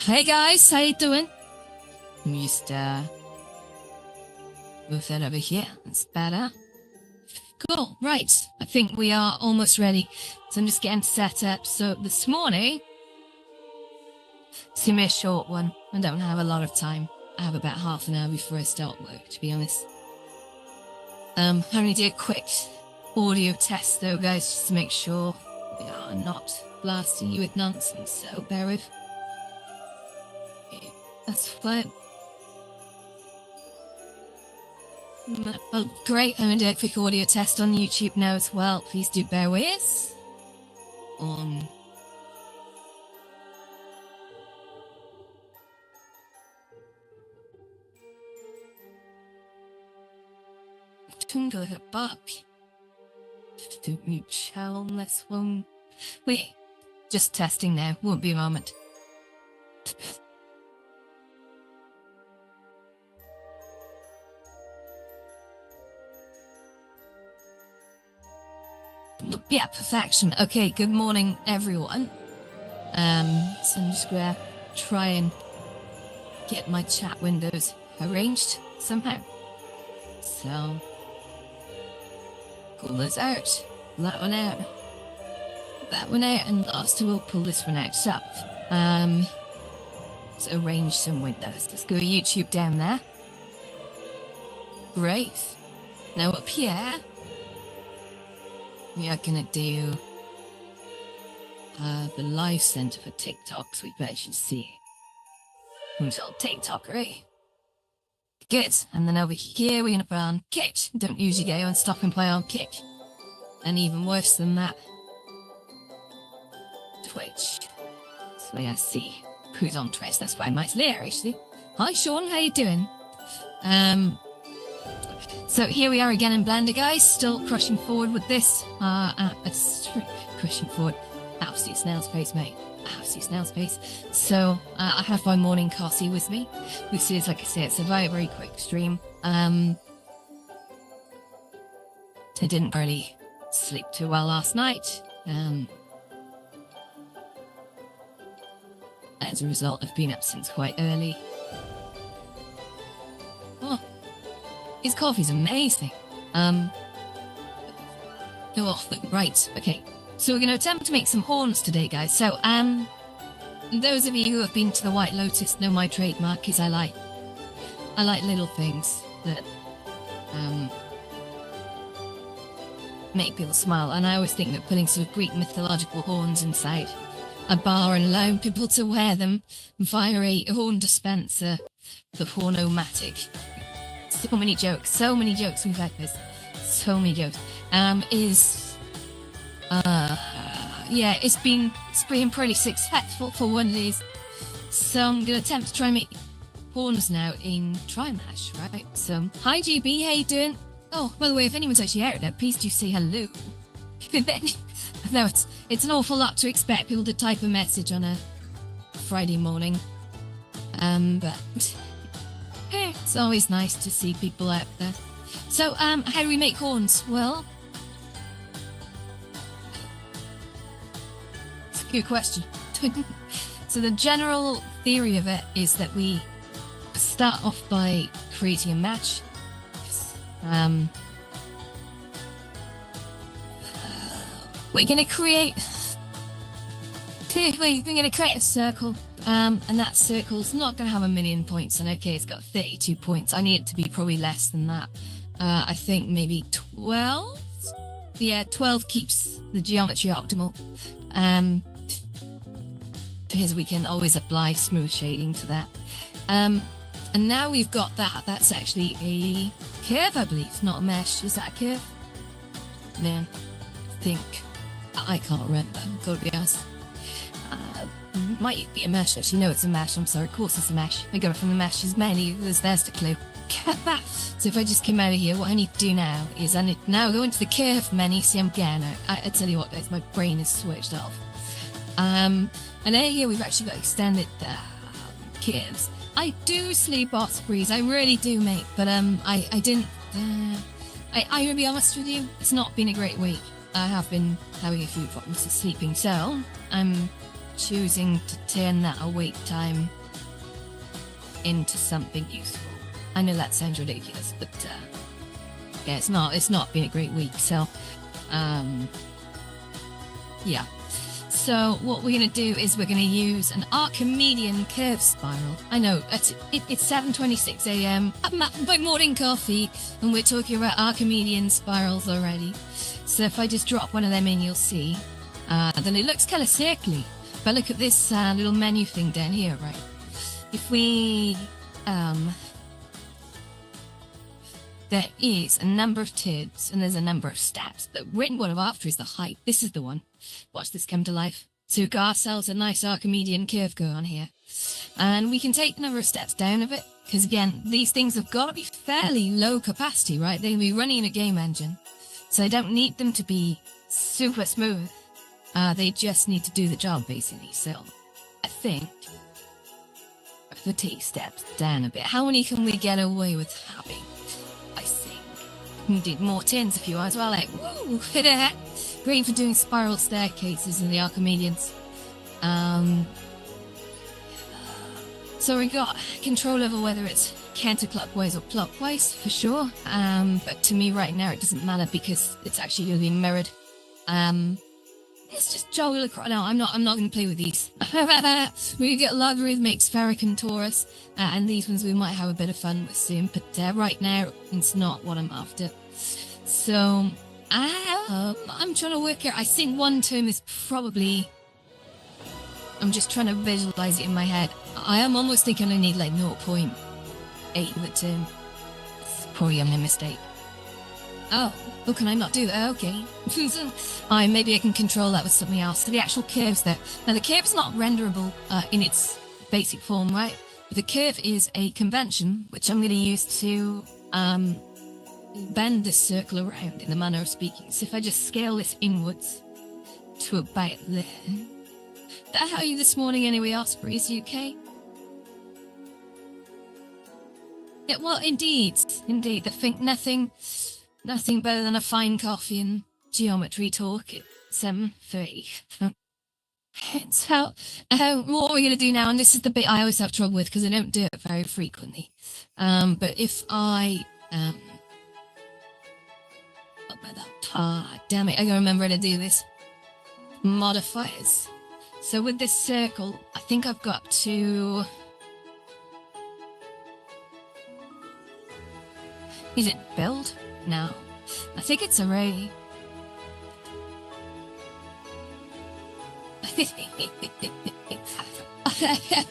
Hey guys, how you doing? Mr. Move that over here. That's better. Cool, right. I think we are almost ready. So I'm just getting set up. So this morning, it's gonna be a short one. I don't have a lot of time. I have about half an hour before I start work, to be honest. I'm gonna do a quick audio test though, guys, just to make sure we are not blasting you with nonsense, so bear with. That's fine. Oh, great. I'm going to do a quick audio test on YouTube now as well. Please do bear with. Tungle back. Don't you chow on this one. Wait, just testing now. Won't be a moment. Yeah, perfection. Okay, good morning, everyone. So I'm just gonna try and get my chat windows arranged somehow. So, pull this out, that one out, and last we'll pull this one out. So, let's arrange some windows. Let's go YouTube down there. Great. Now up here, we are gonna do the live center for TikTok, so we better should see who's on TikTok, right? Good. And then over here we're gonna put on Kick. Don't usually go and stop and play on Kick. And even worse than that, Twitch. So we gotta see who's on Twitch. That's why Mike's there actually. Hi Sean, how you doing? So here we are again in Blender, guys, still crushing forward with this. Crushing forward. Absolute snail space, mate. Absolute snail space. So I have my morning coffee with me, which is, like I say, it's a very, very quick stream. I didn't really sleep too well last night. As a result, I've been up since quite early. Oh. His coffee's amazing. Oh, right, okay. So we're going to attempt to make some horns today, guys. So, those of you who have been to the White Lotus know my trademark is I like little things that make people smile. And I always think that putting sort of Greek mythological horns inside a bar and allowing people to wear them via a horn dispenser, the Hornomatic. So many jokes we've had this. So many jokes. Yeah, it's been pretty successful for one of these. So I'm gonna attempt to try and make horns now in Trimash, right? So, hi GB, how you doing? Oh, by the way, if anyone's actually out there, please do say hello. No, it's an awful lot to expect people to type a message on a Friday morning. But it's always nice to see people out there. So, how do we make horns? Well, it's a good question. So the general theory of it is that we start off by creating a mesh. We're gonna create a circle. And that circle's not going to have 1,000,000 points, and okay, it's got 32 points. I need it to be probably less than that. I think maybe 12? Yeah, 12 keeps the geometry optimal. Because we can always apply smooth shading to that. And now we've got that. That's actually a curve, I believe, not a mesh. Is that a curve? No, I think. I can't remember, gotta be honest. Might be a mesh, actually. No, it's a mesh. I'm sorry. Of course it's a mesh. I got it from the meshes menu. There's the clue. So if I just come out of here, what I need to do now is I need to now go into the curve menu. See, I'm getting it. I tell you what, guys, my brain is switched off. And there here we've actually got extended curves. I do sleep Ospreys. I really do, mate. But I didn't. I'm gonna be honest with you. It's not been a great week. I have been having a few problems with sleeping, so I'm choosing to turn that awake time into something useful. I know that sounds ridiculous, but yeah, it's not been a great week, so yeah. So what we're going to do is we're going to use an Archimedean curve spiral. I know, it's 7:26 a.m. I'm at my morning coffee, and we're talking about Archimedean spirals already. So if I just drop one of them in, you'll see. Then it looks kind of circly. But look at this little menu thing down here, right? If we... there is a number of turns, and there's a number of steps. The written one after is the height. This is the one. Watch this come to life. So we've got ourselves a nice Archimedean curve going on here. And we can take a number of steps down of it, because again, these things have got to be fairly low capacity, right? They can be running a game engine. So I don't need them to be super smooth. They just need to do the job, basically. So I think if we take steps down a bit, how many can we get away with having? I think we did more tens if you are as well. Like, woo! Great for doing spiral staircases in the Archimedeans. So we got control over whether it's counterclockwise or clockwise for sure. But to me right now it doesn't matter because it's actually going to be mirrored. It's just jolly across. No, I'm not going to play with these. We get logarithmic, spheric, and torus, and these ones we might have a bit of fun with soon. But right now it's not what I'm after. So I'm trying to work out. I think one term is probably. I'm just trying to visualize it in my head. I am almost thinking I need like 0.8 of a term. It's probably a mistake. Oh, can I not do that? Okay. Maybe I can control that with something else. So the actual curves there. Now the curve's not renderable in its basic form, right? But the curve is a convention, which I'm going to use to bend this circle around in the manner of speaking. So if I just scale this inwards to about there. How are you this morning anyway, Osprey? Is you okay? Yeah, well, indeed. I think nothing better than a fine coffee and geometry talk at 7:30. So, what we're going to do now, and this is the bit I always have trouble with because I don't do it very frequently. But if I, damn it, I gotta remember how to do this. Modifiers. So with this circle, I think I've got to... Is it build? No. I think it's array.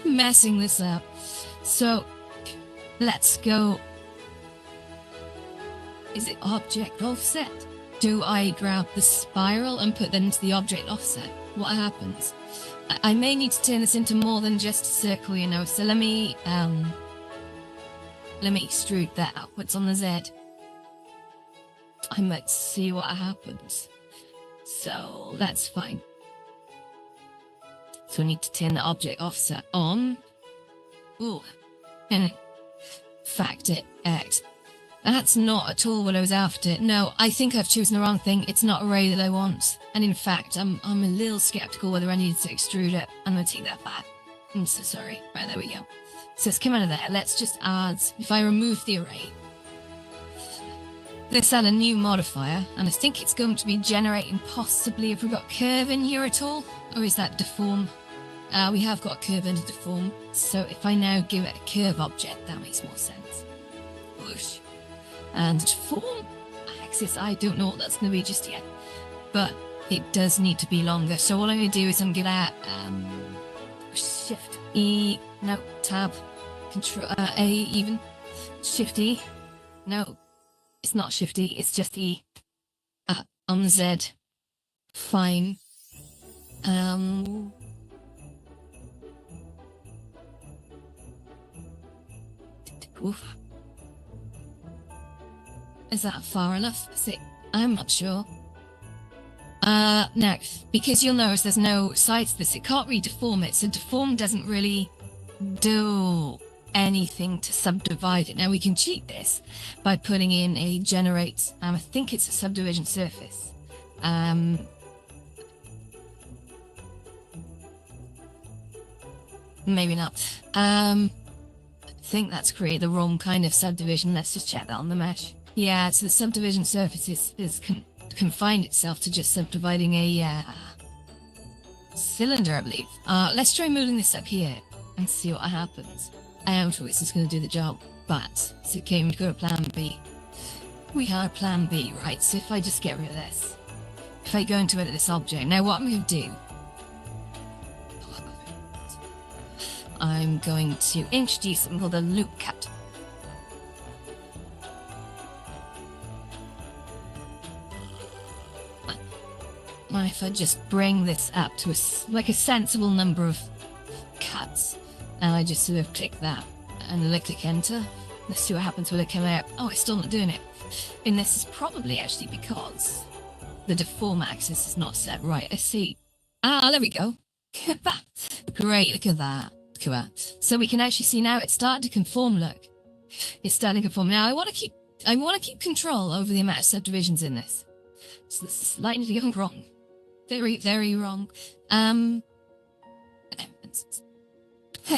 I'm messing this up. So, let's go. Is it object offset? Do I grab the spiral and put that into the object offset? What happens? I may need to turn this into more than just a circle, you know, so let me extrude that upwards on the Z. I might see what happens. So that's fine. So I need to turn the object offset on. Ooh. And factor X. That's not at all what I was after. No, I think I've chosen the wrong thing. It's not array that I want. And in fact, I'm a little skeptical whether I need to extrude it. I'm going to take that back. I'm so sorry. Right, there we go. So it's come out of there. Let's just add, if I remove the array, let's add a new modifier. And I think it's going to be generating possibly, if we've got curve in here at all, or is that deform? We have got curve and deform. So if I now give it a curve object, that makes more sense. Whoosh. And form axis, I don't know what that's going to be just yet, but it does need to be longer. So what I'm going to do is I'm going to shift E, no, tab, control A even, shift E, no, it's not shift E, it's just E, on Z, fine, oof. Is that far enough? I'm not sure. Now, because you'll notice there's no sides to this, it can't really deform it, so deform doesn't really do anything to subdivide it. Now we can cheat this by putting in a generate, I think it's a subdivision surface. maybe not. I think that's created the wrong kind of subdivision. Let's just check that on the mesh. Yeah, so the subdivision surface is confined itself to just subdividing a cylinder, I believe. Let's try moving this up here and see what happens. I am sure this is going to do the job, but so okay, we go to plan B. We are plan B, right? So if I just get rid of this, if I go into edit this object, now what I'm going to do, I'm going to introduce something called a loop cut. If I just bring this up to a sensible number of cuts, and I just sort of click that, and then I click enter, let's see what happens when I come out. Oh, it's still not doing it. And this is probably actually because the deform axis is not set right. I see. There we go. Great, look at that. Look at that. So we can actually see now it's starting to conform, look. It's starting to conform. Now I want to keep control over the amount of subdivisions in this. So this is slightly going wrong. Very, very wrong.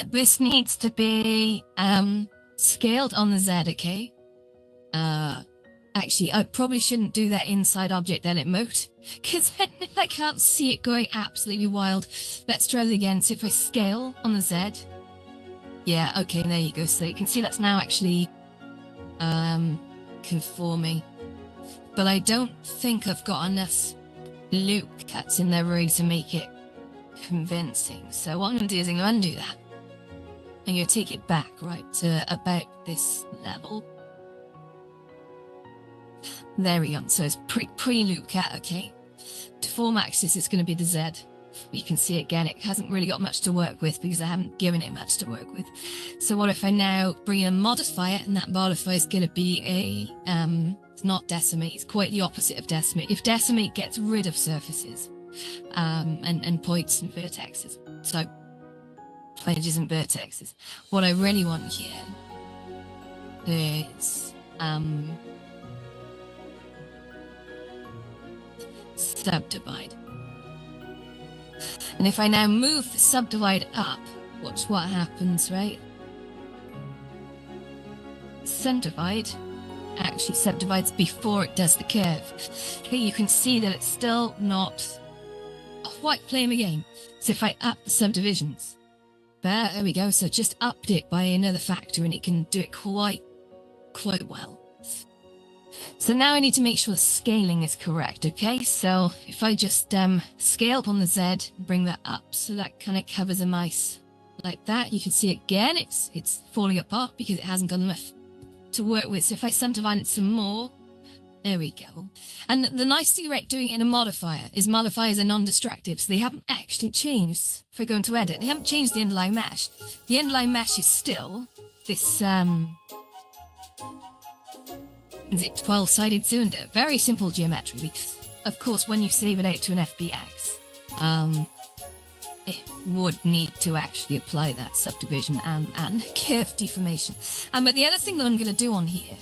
This needs to be scaled on the Z, okay? Actually, I probably shouldn't do that inside object edit mode, because then I can't see it going absolutely wild. Let's try it again. So if I scale on the Z, yeah, okay, there you go. So you can see that's now actually conforming. But I don't think I've got enough loop cuts in there really to make it convincing. So what I'm going to do is I'm going to undo that. I'm going to take it back, right, to about this level. There we go. So it's pre-loop cut, okay. Deform axis is going to be the Z. You can see again, it hasn't really got much to work with because I haven't given it much to work with. So what if I now bring in a modifier, and that modifier is going to be a, it's not decimate, it's quite the opposite of decimate. If decimate gets rid of surfaces, and points and vertexes. So, edges and vertexes. What I really want here is, subdivide. And if I now move the subdivide up, watch what happens, right? Subdivide actually subdivides before it does the curve. Okay, you can see that it's still not quite playing the game. So if I up the subdivisions, there we go. So just upped it by another factor, and it can do it quite well. So now I need to make sure the scaling is correct, okay? So if I just scale up on the Z, bring that up, so that kind of covers a mice like that. You can see again, it's falling apart because it hasn't got enough to work with. So if I subdivide it some more, there we go. And the nice thing about doing it in a modifier is modifiers are non-destructive, so they haven't actually changed. If I go into edit, they haven't changed the underlying mesh. The underlying mesh is still this is it 12-sided cylinder? Very simple geometry. Of course, when you save it out to an FBX, it would need to actually apply that subdivision and curve deformation. But the other thing that I'm going to do on here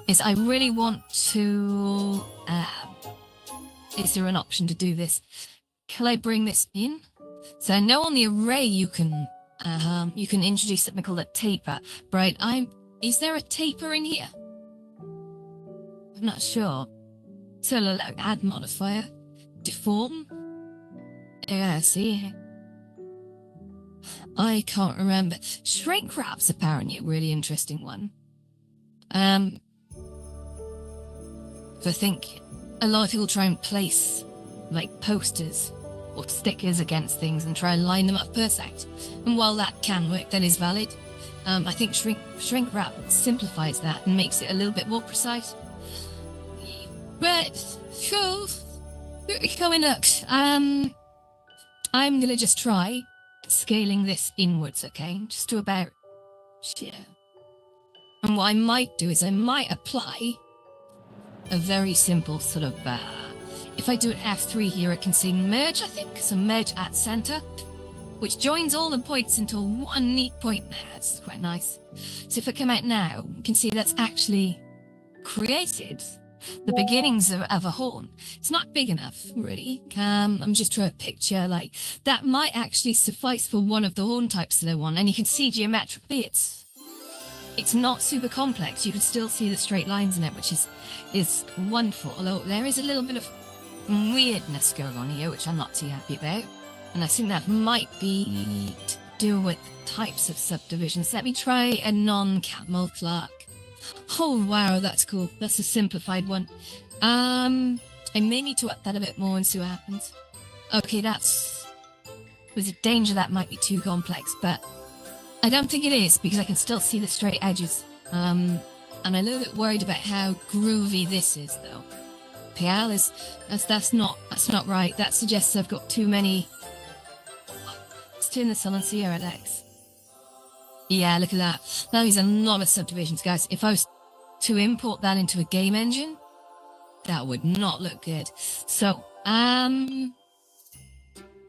is I really want to... is there an option to do this? Can I bring this in? So I know on the array you can introduce something called a taper, right? Is there a taper in here? I'm not sure. So add modifier, deform. Yeah, see. I can't remember. Shrink wrap's apparently a really interesting one. I think a lot of people try and place like posters or stickers against things and try and line them up perfect. And while that can work, that is valid. I think shrink wrap simplifies that and makes it a little bit more precise. But so coming up, I'm gonna just try scaling this inwards, okay? Just to about here. And what I might do is I might apply a very simple sort of if I do an F3 here, I can see merge, I think. So merge at center, which joins all the points into one neat point there. That's quite nice. So if I come out now, you can see that's actually created the beginnings of a horn. It's not big enough, really. I'm just trying to picture, like, that might actually suffice for one of the horn types that I want. And you can see geometrically, it's not super complex. You can still see the straight lines in it, which is wonderful. Although there is a little bit of weirdness going on here, which I'm not too happy about. And I think that might be to do with types of subdivisions. Let me try a non-Catmull Clark. Oh, wow, that's cool. That's a simplified one. I may need to up that a bit more and see what happens. Okay, there's a danger that might be too complex, but I don't think it is, because I can still see the straight edges. And I'm a little bit worried about how groovy this is, though. PL that's not right. That suggests I've got too many. Let's turn this on and see how it looks. Yeah, look at that. That is a lot of subdivisions, guys. If I was to import that into a game engine, that would not look good. So, I'm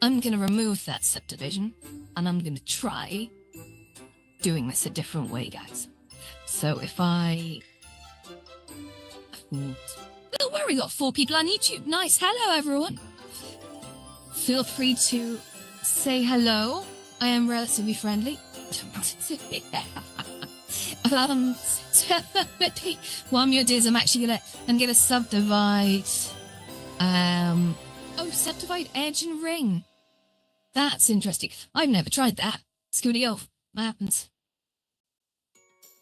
gonna remove that subdivision, and I'm gonna try doing this a different way, guys. So if don't worry, we got 4 people on YouTube. Nice. Hello, everyone. Feel free to say hello. I am relatively friendly. One of your days, I'm actually gonna subdivide. Subdivide edge and ring. That's interesting. I've never tried that. Scooty off. What happens?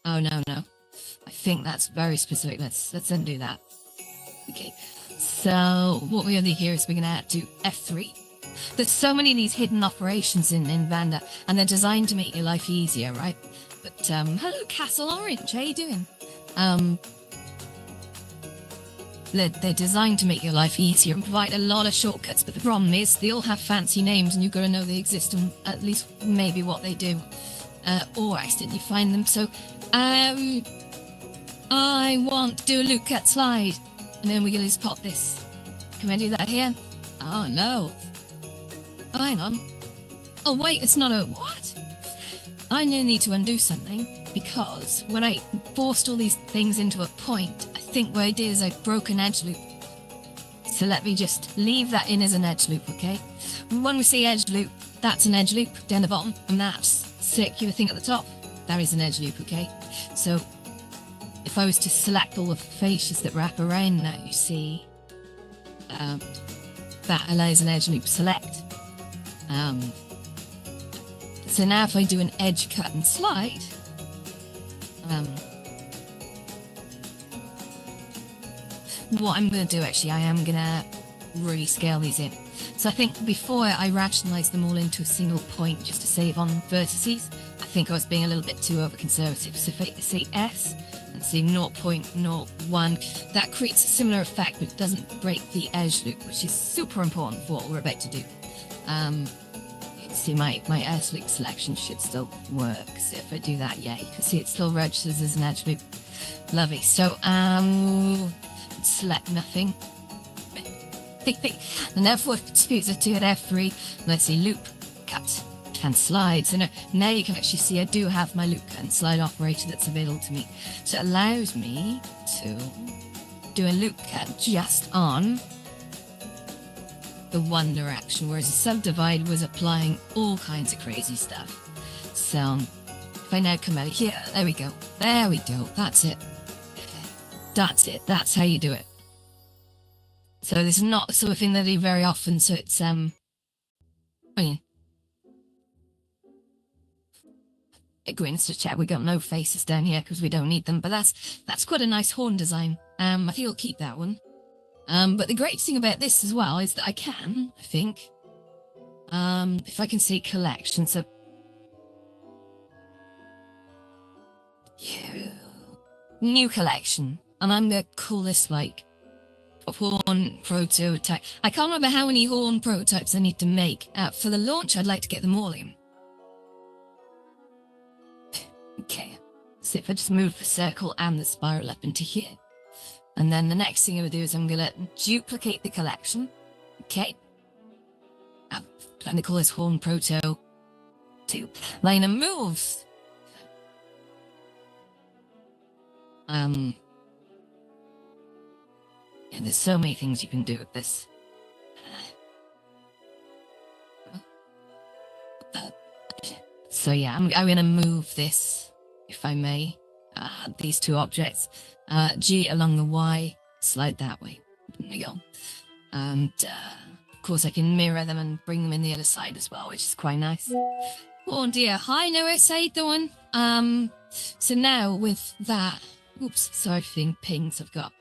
Oh no. I think that's very specific. Let's undo that. Okay. So what we're gonna do here is we're gonna do F3. There's so many of these hidden operations in Vanda, and they're designed to make your life easier, right? But hello, Castle Orange. How you doing? They're designed to make your life easier and provide a lot of shortcuts. But the problem is they all have fancy names, and you've got to know they exist and at least maybe what they do, or accidentally find them. So, I want to do a loop cut slide, and then we're gonna just pop this. Can I do that here? Oh no. Oh, hang on. Oh wait, it's not a what? I now need to undo something, because when I forced all these things into a point, I think what I did is I broke an edge loop. So let me just leave that in as an edge loop, okay? When we say edge loop, that's an edge loop down the bottom, and that's circular thing at the top. That is an edge loop, okay? So if I was to select all the fascias that wrap around now, you see, that allows an edge loop select. So now if I do an edge cut and slide, what I'm going to do actually, I am going to really scale these in. So I think before I rationalised them all into a single point just to save on vertices, I think I was being a little bit too over-conservative. So if I say S and say 0.01, that creates a similar effect, but it doesn't break the edge loop, which is super important for what we're about to do. You can see my edge loop selection should still work. So if I do that, yeah, you can see it still registers as an edge loop. Lovely. So, select nothing. And therefore, choose it to at F3. Let's see, loop, cut, and slide. So now you can actually see I do have my loop cut and slide operator that's available to me. So it allows me to do a loop cut just on the one direction, whereas a subdivide was applying all kinds of crazy stuff. So if I now come out here, there we go. That's it. That's how you do it. So this is not the sort of thing that I do very often. So it's Gwyn's to check we got no faces down here because we don't need them. But that's quite a nice horn design. I think I'll keep that one. But the great thing about this as well is that I think, if I can see collection, so new collection, and I'm gonna call this like horn prototype. I can't remember how many horn prototypes I need to make. For the launch, I'd like to get them all in. Okay, so if I just move the circle and the spiral up into here. And then the next thing I would do is I'm going to duplicate the collection. Okay. I'm going to call this horn proto to line and moves. Yeah, there's so many things you can do with this. So yeah, I'm going to move this, if I may, these two objects, G along the Y, slide that way. There we go. And of course I can mirror them and bring them in the other side as well, which is quite nice. Oh dear, hi Noah, how you doing? So now with that, oops, sorry for being pings, I've got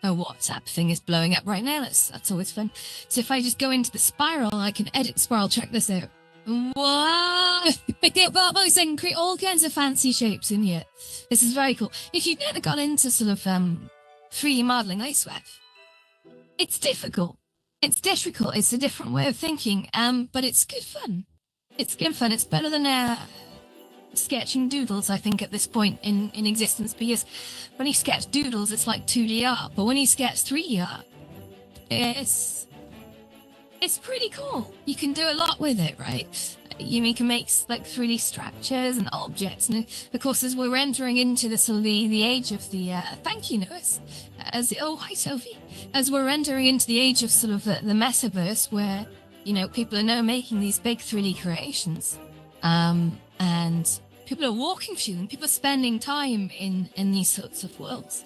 a WhatsApp thing is blowing up right now, that's always fun. So if I just go into the spiral, I can edit the spiral, check this out. Wow! Barbos and create all kinds of fancy shapes in here. This is very cool. If you've never got into sort of 3D modeling, I swear, it's difficult. It's difficult. It's a different way of thinking. But it's good fun. It's good fun. It's better than sketching doodles, I think, at this point in existence, because when you sketch doodles, it's like 2D art, but when you sketch 3D art, it's pretty cool. You can do a lot with it, right? You can make like 3D structures and objects, and of course, as we're entering into the sort of the age of the thank you, Noah. Oh hi Sophie. As we're entering into the age of sort of the metaverse, where people are now making these big 3D creations, and people are walking through them. People are spending time in these sorts of worlds.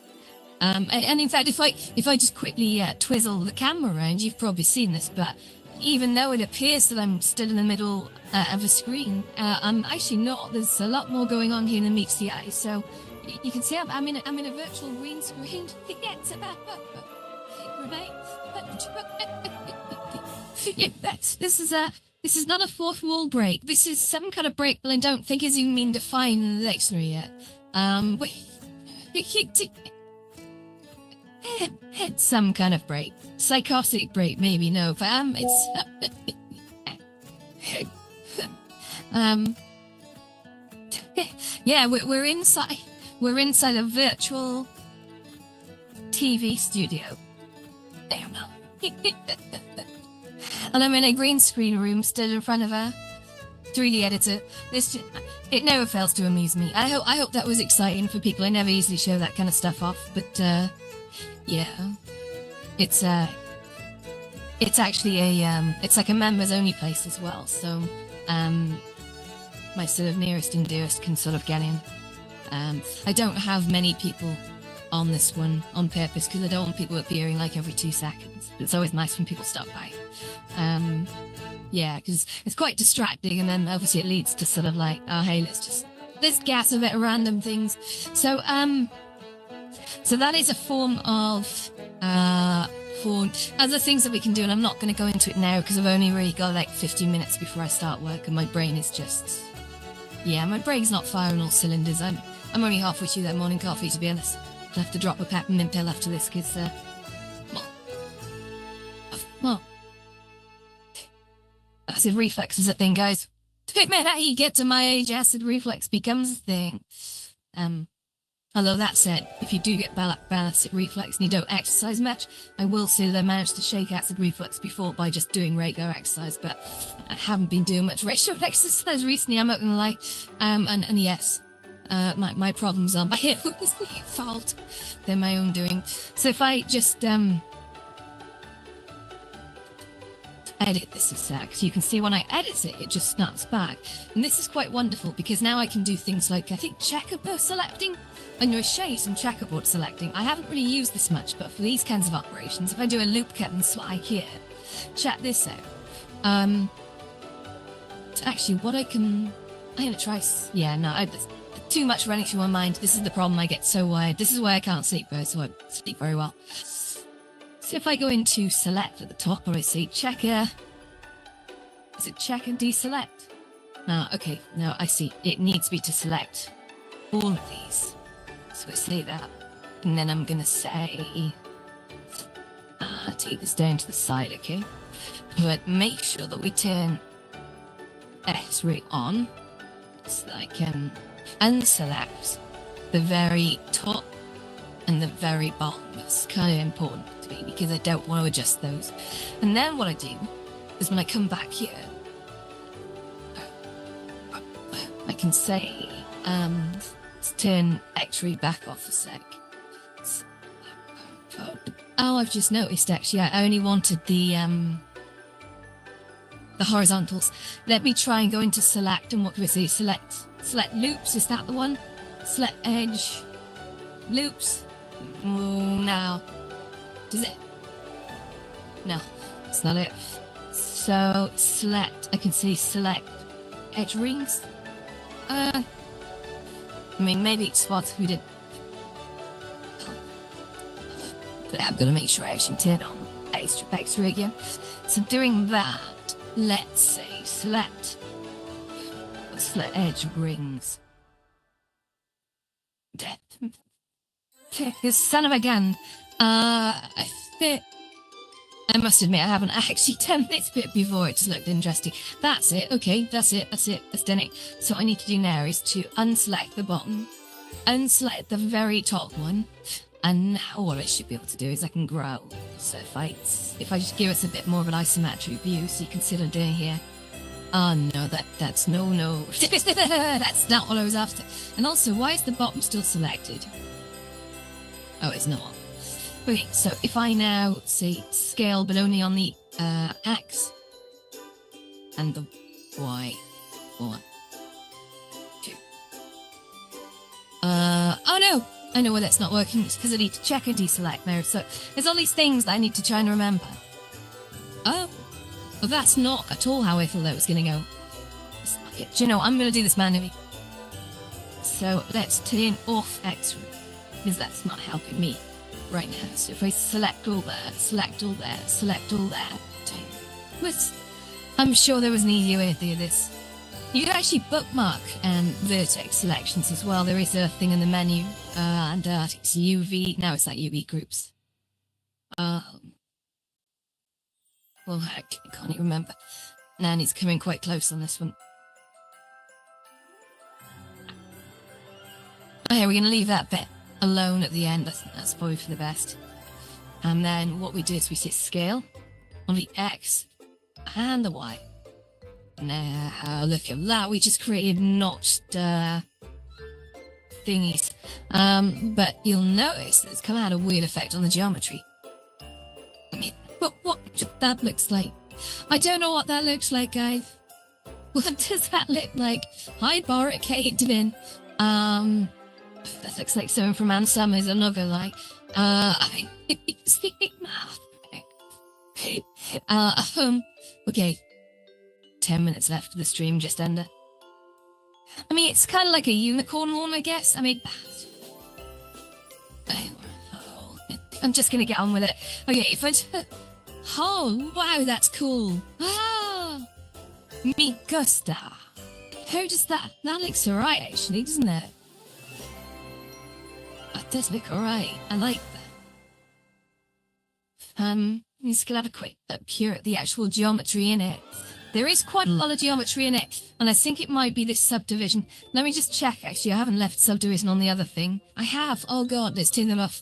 And in fact, if I just quickly twizzle the camera around, you've probably seen this, but even though it appears that I'm still in the middle of a screen, I'm actually not. There's a lot more going on here than meets the eye. So you can see I'm in a virtual green screen. This is not a fourth wall break. This is some kind of break that I don't think is even been defined in the dictionary yet. It's some kind of break. Psychotic break, maybe, no, but it's yeah, we're inside a virtual TV studio. Damn. And I'm in a green screen room stood in front of a 3D editor. It never fails to amuse me. I hope that was exciting for people. I never easily show that kind of stuff off, but yeah, it's actually it's like a members only place as well. So my sort of nearest and dearest can sort of get in. I don't have many people on this one on purpose because I don't want people appearing like every 2 seconds. It's always nice when people stop by. Yeah, because it's quite distracting, and then obviously it leads to sort of like, oh hey, let's gas a bit of random things. So so that is a form of for other things that we can do, and I'm not going to go into it now because I've only really got like 15 minutes before I start work, and my brain is just, yeah, my brain's not firing all cylinders. I'm only halfway through that morning coffee, to be honest. I'll have to drop a peppermint pill after this because well, acid reflux is a thing, guys. No matter how you get to my age, acid reflux becomes a thing. Although that said, if you do get bad acid reflux and you don't exercise much, I will say that I managed to shake acid reflux before by just doing regular exercise, but I haven't been doing much regular exercise recently, I'm not gonna lie. And yes, my problems are my fault. They're my own doing. So if I just edit this a sec, so you can see when I edit it, it just snaps back. And this is quite wonderful because now I can do things like, I think, checkerboard selecting. And your shapes and checkerboard selecting. I haven't really used this much, but for these kinds of operations, if I do a loop cut and slide here, check this out. Actually, what I'm gonna try. Yeah, no, too much running through my mind. This is the problem. I get so wired. This is why I can't sleep very well. So if I go into select at the top, or I say checker, is it check and deselect? No, okay, no, I see. It needs me to select all of these. So I say that, and then I'm gonna say, take this down to the side, okay? But make sure that we turn X-ray on, so that I can unselect the very top and the very bottom. That's kind of important to me because I don't want to adjust those. And then what I do is when I come back here, I can say, let's turn X-ray back off a sec. Oh, I've just noticed actually. I only wanted the horizontals. Let me try and go into select, and what do we say? Select loops. Is that the one? Select edge loops. No. Does it? No, it's not it. So select. I can see select edge rings. I mean, maybe it's spots we did. But I'm gonna make sure I actually turn on extra again. So doing that, let's say select edge rings. This son of a gun. I must admit I haven't actually done this bit before. It's looked interesting. That's it. Okay, that's it. That's done it. So what I need to do now is to unselect the bottom, unselect the very top one, and now what I should be able to do is I can grow. So if I just give us a bit more of an isometric view, so you can see what I'm doing here. Oh no, that's no. That's not what I was after. And also, why is the bottom still selected? Oh, it's not. Okay, so if I now say scale, but only on the X and the Y, 1, 2. Oh no! I know why that's not working. It's because I need to check and deselect mode. So there's all these things that I need to try and remember. Oh, well, that's not at all how I thought that was going to go. Do you know, I'm going to do this manually. So let's turn off X-ray, because that's not helping me right now. So if I select all there, select all there, select all there. I'm sure there was an easier way to do this. You can actually bookmark vertex selections as well. There is a thing in the menu, and it's UV. Now it's like UV groups. Well, I can't even remember. Nanny's coming quite close on this one. Okay, we're going to leave that bit alone at the end. That's probably for the best. And then what we do is we set scale on the X and the Y. Now, look at that. We just created notched thingies. But you'll notice that it's come out a weird effect on the geometry. I mean, what that looks like? I don't know what that looks like, guys. What does that look like? Hi, Boric Caden. That looks like someone from Ann Summers. I'm not gonna lie. Speaking math. Okay. 10 minutes left of the stream, just under. I mean, it's kind of like a unicorn one, I guess. I mean, I'm just gonna get on with it. Okay, if I. Oh, wow, that's cool. Ah, me gusta. How does that? That looks alright, actually, doesn't it? That does look alright. I like that. Just gonna have a quick look here at the actual geometry in it. There is quite a lot of geometry in it, and I think it might be this subdivision. Let me just check, actually. I haven't left subdivision on the other thing. I have. Oh god, let's turn them off.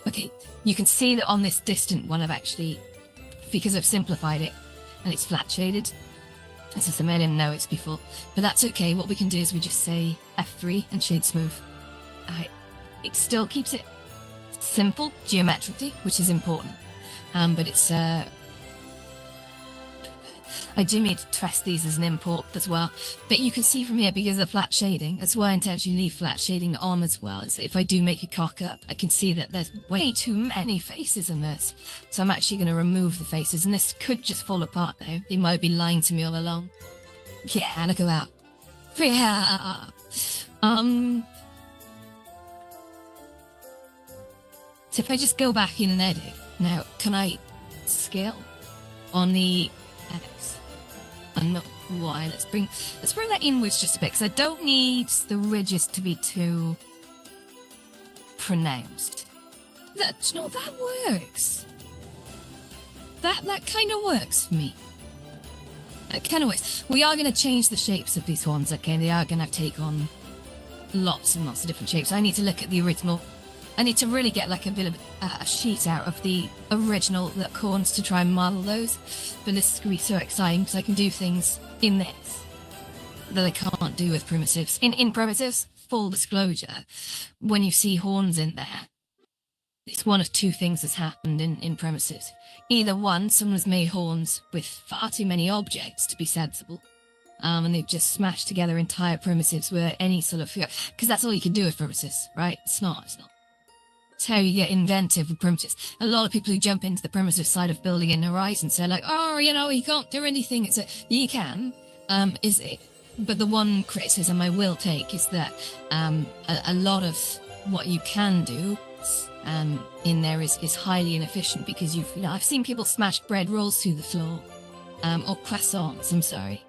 Okay, you can see that on this distant one I've actually, because I've simplified it, and it's flat shaded. This is a million notes before, but that's okay. What we can do is we just say F3 and shade smooth. It still keeps it simple geometrically, which is important. But it's I do need to test these as an import as well. But you can see from here, because of flat shading, that's why I intentionally leave flat shading on as well. Is if I do make a cock up, I can see that there's way too many faces in this. So I'm actually going to remove the faces, and this could just fall apart now. They might be lying to me all along. Yeah, and I go out. Yeah. So if I just go back in and edit, now can I scale on the X and the Y? Let's bring that inwards just a bit, because I don't need the ridges to be too pronounced. That works. That kind of works for me. It kind of works. We are going to change the shapes of these ones. Okay, they are going to take on lots and lots of different shapes. I need to look at the original. I need to really get like a bit of a sheet out of the original corns to try and model those. But this is going to be so exciting, because I can do things in this that I can't do with primitives. In primitives, full disclosure, when you see horns in there, it's one of two things that's happened in premises. Either one, someone's made horns with far too many objects to be sensible, and they've just smashed together entire premises where any sort of, because that's all you can do with premises, right? It's not. It's how you get inventive with premises. A lot of people who jump into the premises side of building in Horizon say like, oh, you can't do anything. It's you can, is it? But the one criticism I will take is that a lot of what you can do in there is highly inefficient, because I've seen people smash bread rolls through the floor, or croissants, I'm sorry,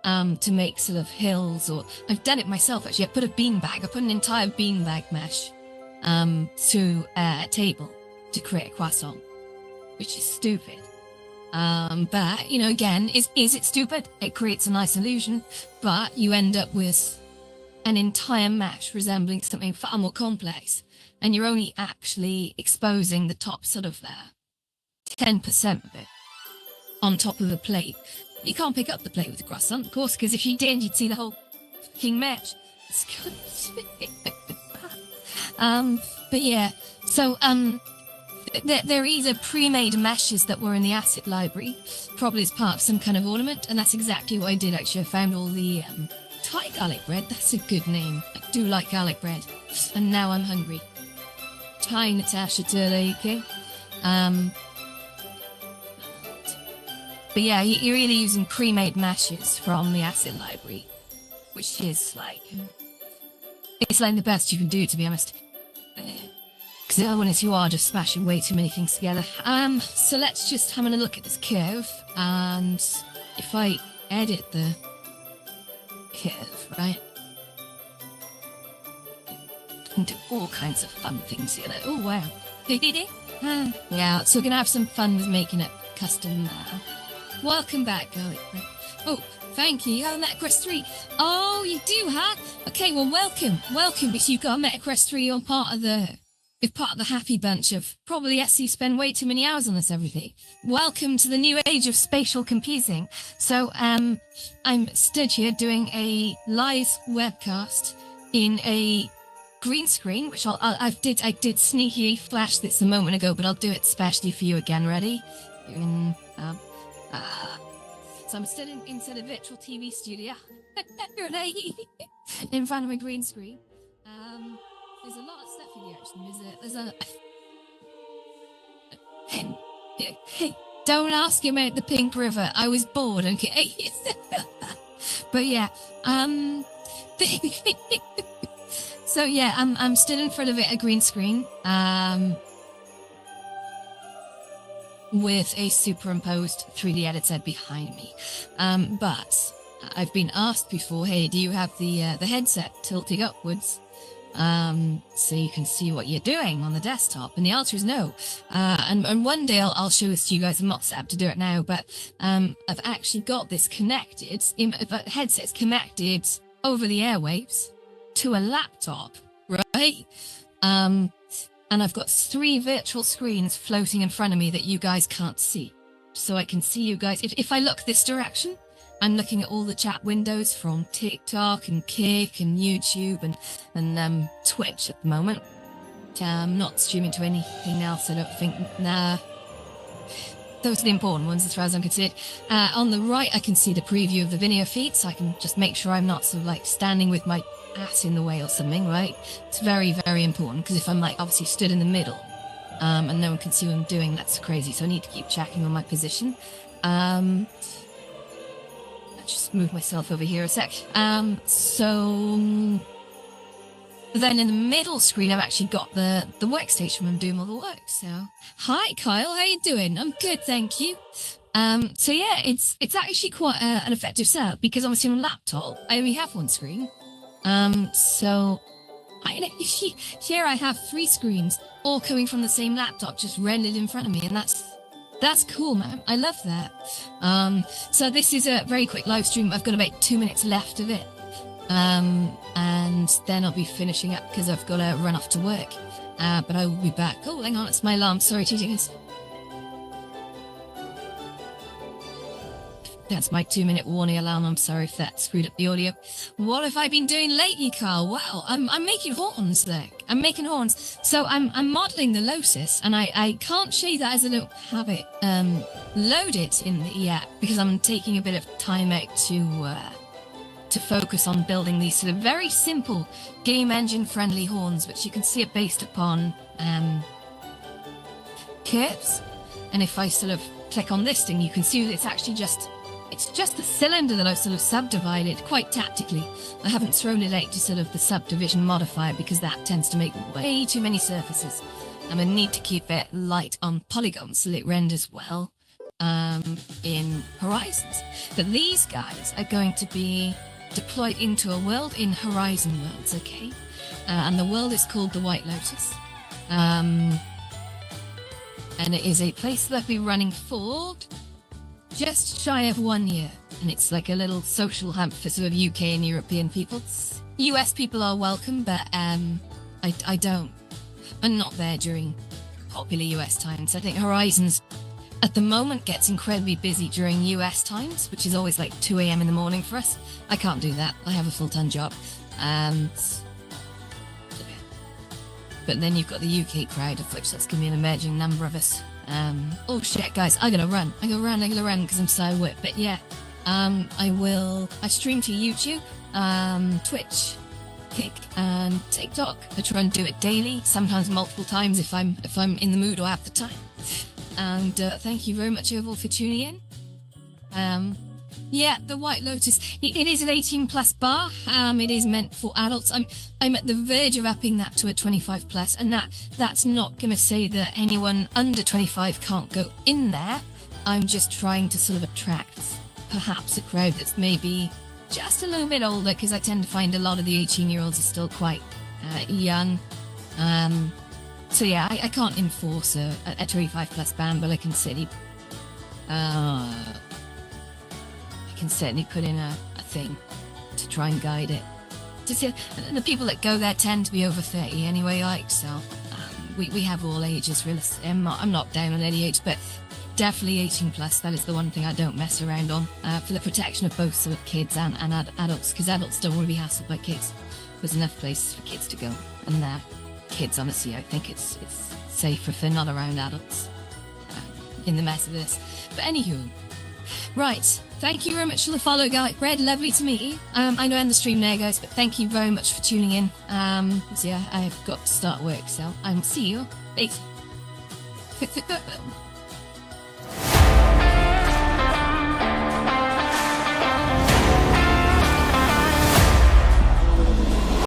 to make sort of hills, or I've done it myself actually. I put an entire beanbag mesh through a table to create a croissant, which is stupid. But again, is it stupid? It creates a nice illusion, but you end up with an entire mesh resembling something far more complex, and you're only actually exposing the top sort of 10% of it on top of the plate. You can't pick up the plate with the croissant, of course, because if you did, you'd see the whole fucking mesh. But yeah, so they're either pre-made meshes that were in the asset library, probably as part of some kind of ornament, and that's exactly what I did actually. I found all the Thai garlic bread. That's a good name. I do like garlic bread, and now I'm hungry. Hi, Natasha Turley. But yeah, you're either using pre-made meshes from the asset library, which is it's like the best you can do, to be honest. Because the other one is you are just smashing way too many things together. So let's just have a look at this curve, and if I edit the curve, right? And do all kinds of fun things here. Oh wow. Yeah, so we're gonna have some fun with making it custom. Welcome back, Garlic Bread. Oh, thank you. You have a Metacrest 3. Oh, you do, huh? Okay, well, welcome, because you've got a Metacrest 3 on part of the happy bunch of probably SC spend way too many hours on this everything. Welcome to the new age of spatial computing. So, I'm stood here doing a live webcast in a green screen, which I did sneaky flash this a moment ago, but I'll do it specially for you again. Ready? So I'm still inside a virtual TV studio in front of a green screen. There's a lot of stuff in the action. There's a don't ask him about the Pink River. I was bored, okay? But yeah, so yeah, I'm still in front of it, a green screen, with a superimposed 3D editor behind me. But I've been asked before, hey, do you have the headset tilting upwards so you can see what you're doing on the desktop? And the answer is no. And one day I'll show this to you guys. I'm not set up to do it now, but I've actually got this connected, headset's connected over the airwaves to a laptop, right? And I've got 3 virtual screens floating in front of me that you guys can't see. So I can see you guys. If I look this direction, I'm looking at all the chat windows from TikTok and Kick and YouTube and Twitch at the moment. I'm not streaming to anything else, I don't think. Nah. Those are the important ones as far as I'm concerned. On the right, I can see the preview of the video feed, so I can just make sure I'm not sort of like standing with my ass in the way or something, right? It's very, very important, because if I'm like obviously stood in the middle and no one can see what I'm doing, that's crazy. So I need to keep checking on my position. I just move myself over here a sec. So then in the middle screen, I've actually got the workstation where I'm doing all the work. So hi, Kyle, how you doing? I'm good, thank you. So yeah, it's actually quite an effective setup, because obviously on a laptop, I only have one screen. So here I have 3 screens, all coming from the same laptop, just rendered in front of me, and that's cool, man. I love that. So this is a very quick live stream. I've got about 2 minutes left of it. And then I'll be finishing up because I've got to run off to work. But I will be back. Oh, hang on, it's my alarm. Sorry, 2 seconds. That's my 2-minute warning alarm. I'm sorry if that screwed up the audio. What have I been doing lately, Carl? Well, I'm making horns, look. I'm making horns. So I'm modeling the Lotus, and I can't show you that as I don't have it loaded in the app because I'm taking a bit of time out to focus on building these sort of very simple game engine friendly horns, which you can see are based upon curves. And if I sort of click on this thing, you can see that it's actually just the cylinder that I've sort of subdivided quite tactically. I haven't thrown it out to sort of the subdivision modifier because that tends to make way too many surfaces. I'm going to need to keep it light on polygons so it renders well in Horizons. But these guys are going to be deployed into a world in Horizon Worlds, okay? And the world is called the White Lotus. And it is a place that I've been running for just shy of 1 year, and it's like a little social hub for sort of UK and European people. US people are welcome, but I'm not there during popular US times. I think Horizons at the moment gets incredibly busy during US times, which is always like 2 a.m. in the morning for us. I can't do that. I have a full-time job. But then you've got the UK crowd, of which that's going to be an emerging number of us. Oh shit, guys, I gotta run because I'm so wet. But yeah, I stream to YouTube, Twitch, Kick, and TikTok. I try and do it daily, sometimes multiple times if I'm in the mood or have the time. And thank you very much overall for tuning in. Yeah, the White Lotus. It is an 18+ bar. It is meant for adults. I'm at the verge of upping that to a 25+, and that's not going to say that anyone under 25 can't go in there. I'm just trying to sort of attract perhaps a crowd that's maybe just a little bit older, because I tend to find a lot of the 18-year-olds are still quite young. So yeah, I can't enforce a 25+ ban, but I can certainly put in a thing to try and guide it. The people that go there tend to be over 30 anyway, like, so we have all ages, really. I'm not down on any age, but definitely 18+. That is the one thing I don't mess around on, for the protection of both sort of kids and adults, because adults don't want to be hassled by kids. There's enough places for kids to go, and kids, honestly, I think it's safer if they're not around adults in the mess of this. But anywho, right. Thank you very much for the follow, Garlic Bread. Lovely to meet you. I know I end the stream there, guys, but thank you very much for tuning in. So yeah, I've got to start work, so I'll see you later.